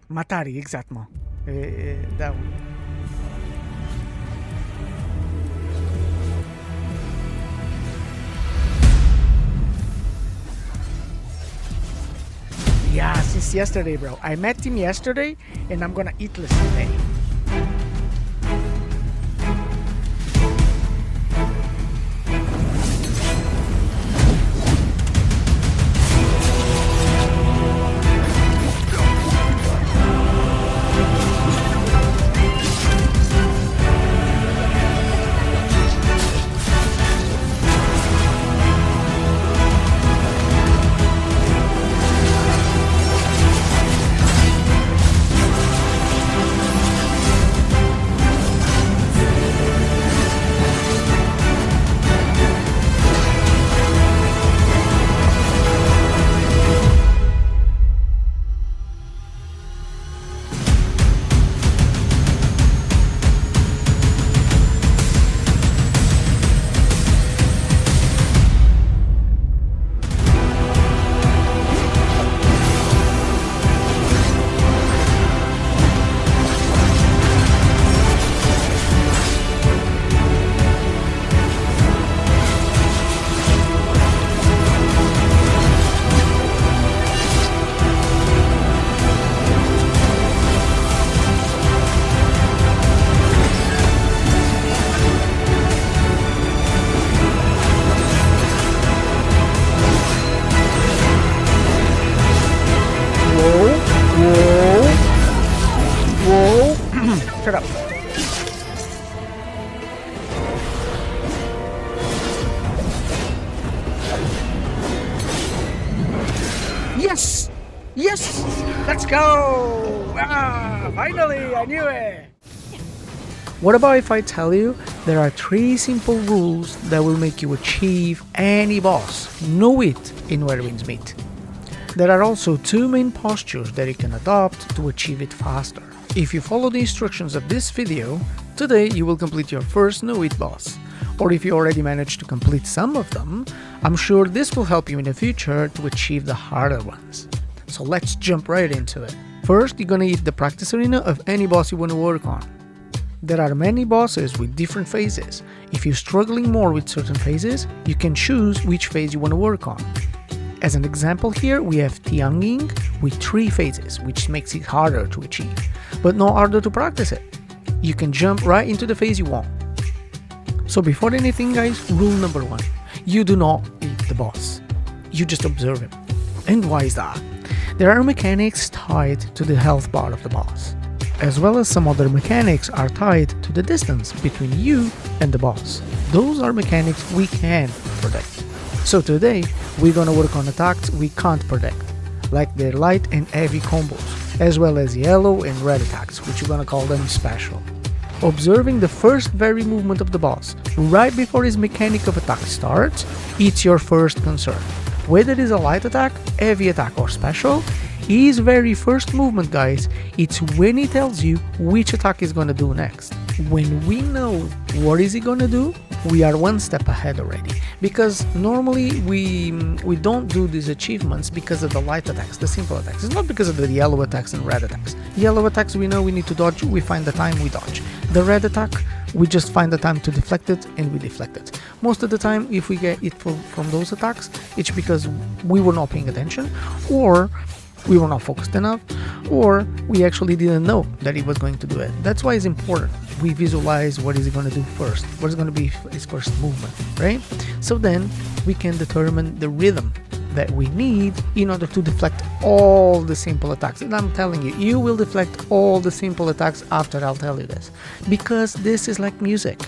Matari, exactement. That one. Yeah, since yesterday, bro. I met him yesterday, and I'm gonna eat less today. Whoa, whoa, whoa. Shut up. Yes! Yes! Let's go! Ah, finally, I knew it! What about if I tell you there are 3 simple rules that will make you achieve any boss? Know it in Where Winds Meet. There are also 2 main postures that you can adopt to achieve it faster. If you follow the instructions of this video, today you will complete your first Know It boss. Or if you already managed to complete some of them, I'm sure this will help you in the future to achieve the harder ones. So let's jump right into it. First, you're gonna hit the practice arena of any boss you want to work on. There are many bosses with different phases. If you're struggling more with certain phases, you can choose which phase you want to work on. As an example here, we have Tianging with 3 phases, which makes it harder to achieve, but not harder to practice it. You can jump right into the phase you want. So before anything guys, rule number 1, you do not eat the boss. You just observe him. And why is that? There are mechanics tied to the health bar of the boss, as well as some other mechanics are tied to the distance between you and the boss. Those are mechanics we can predict. So today, we're gonna work on attacks we can't predict, like their light and heavy combos, as well as yellow and red attacks, which we're gonna call them special. Observing the first very movement of the boss, right before his mechanic of attack starts, it's your first concern. Whether it is a light attack, heavy attack or special, his very first movement guys, it's when he tells you which attack he's gonna do next. When we know what is he gonna do, we are one step ahead already. Because normally we don't do these achievements because of the light attacks, the simple attacks. It's not because of the yellow attacks and red attacks. Yellow attacks we know we need to dodge, we find the time, we dodge. The red attack, we just find the time to deflect it and we deflect it. Most of the time if we get it from those attacks, it's because we were not paying attention, or we were not focused enough, or we actually didn't know that he was going to do it. That's why it's important. We visualize what is he going to do first, what is going to be his first movement, right? So then we can determine the rhythm that we need in order to deflect all the simple attacks. And I'm telling you, you will deflect all the simple attacks after I'll tell you this, because this is like music.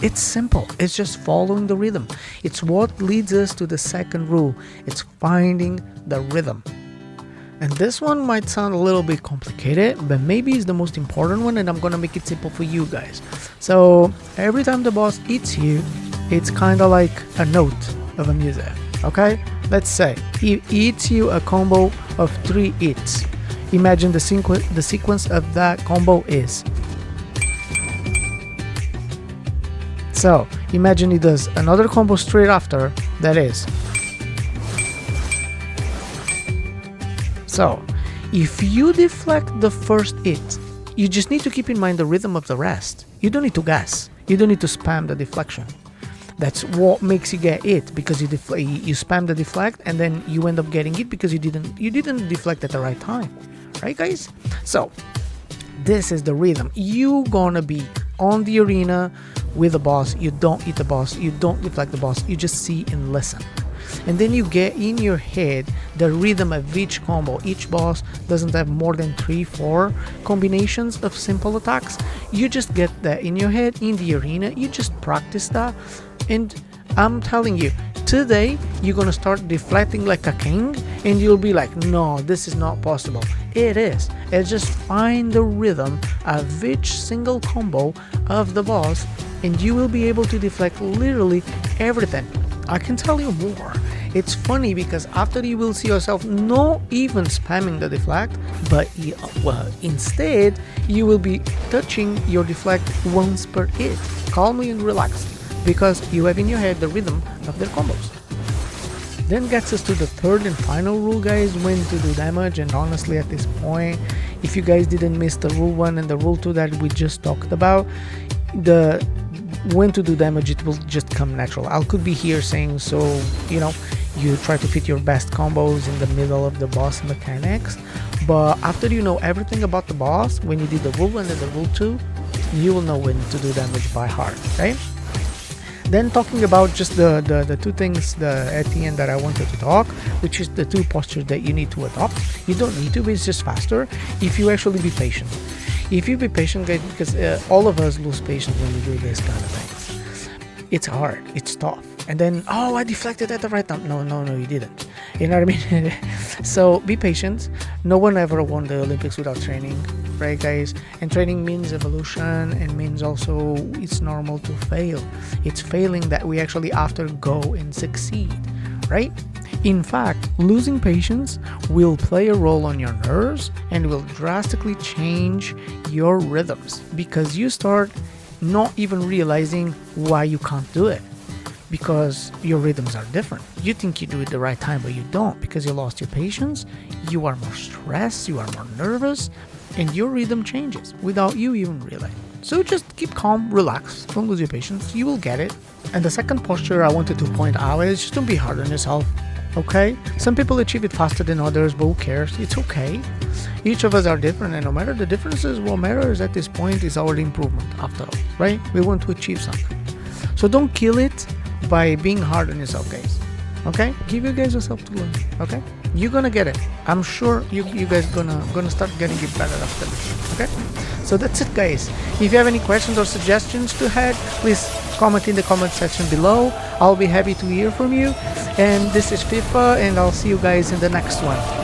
It's simple, it's just following the rhythm. It's what leads us to the second rule. It's finding the rhythm. And this one might sound a little bit complicated, but maybe it's the most important one, and I'm gonna make it simple for you guys. So every time the boss hits you, it's kind of like a note of a music, okay? Let's say he hits you a combo of 3 hits. Imagine the sequence of that combo is. So imagine he does another combo straight after, that is. So If you deflect the first hit, you just need to keep in mind the rhythm of the rest. You don't need to guess. You don't need to spam the deflection. That's what makes you get it, because you spam the deflect and then you end up getting it because you didn't deflect at the right time, right, guys? So this is the rhythm. You gonna be on the arena with the boss. You don't hit the boss. You don't deflect the boss. You just see and listen. And then you get in your head the rhythm of each combo. Each boss doesn't have more than 3-4 combinations of simple attacks. You just get that in your head in the arena. You just practice that. And I'm telling you, today you're gonna start deflecting like a king, and you'll be like, no, this is not possible. It is. It's just find the rhythm of each single combo of the boss, and you will be able to deflect literally everything. I can tell you more. It's funny because after you will see yourself not even spamming the deflect, but instead you will be touching your deflect once per hit, calmly and relaxed, because you have in your head the rhythm of their combos. Then gets us to the third and final rule, guys, when to do damage. And honestly, at this point, if you guys didn't miss the rule 1 and the rule 2 that we just talked about, the when to do damage, it will just come natural. I could be here saying, so you try to fit your best combos in the middle of the boss mechanics, but after you know everything about the boss, when you did the rule 1 and the rule 2, you will know when to do damage by heart, right? Then talking about just the two things at the end that I wanted to talk, which is the 2 postures that you need to adopt. You don't need to, but it's just faster if you actually be patient. If you be patient, guys, because all of us lose patience when we do this kind of things. It's hard, it's tough. And then, oh, I deflected at the right time. No, you didn't. You know what I mean? So be patient. No one ever won the Olympics without training, right, guys? And training means evolution, and means also it's normal to fail. It's failing that we actually have to go and succeed, right? In fact, losing patience will play a role on your nerves and will drastically change your rhythms, because you start not even realizing why you can't do it, because your rhythms are different. You think you do it the right time, but you don't, because you lost your patience, you are more stressed, you are more nervous, and your rhythm changes without you even realizing. So just keep calm, relax, don't lose your patience, you will get it. And the second posture I wanted to point out is just don't be hard on yourself, okay? Some people achieve it faster than others, but who cares? It's okay. Each of us are different, and no matter the differences, what matters at this point is our improvement after all, right? We want to achieve something. So don't kill it by being hard on yourself, guys, okay? Give you guys yourself to learn, okay? You're gonna get it. I'm sure you guys gonna start getting it better after this, okay? So that's it, guys. If you have any questions or suggestions to add, please comment in the comment section below. I'll be happy to hear from you. And this is FIFA, and I'll see you guys in the next one.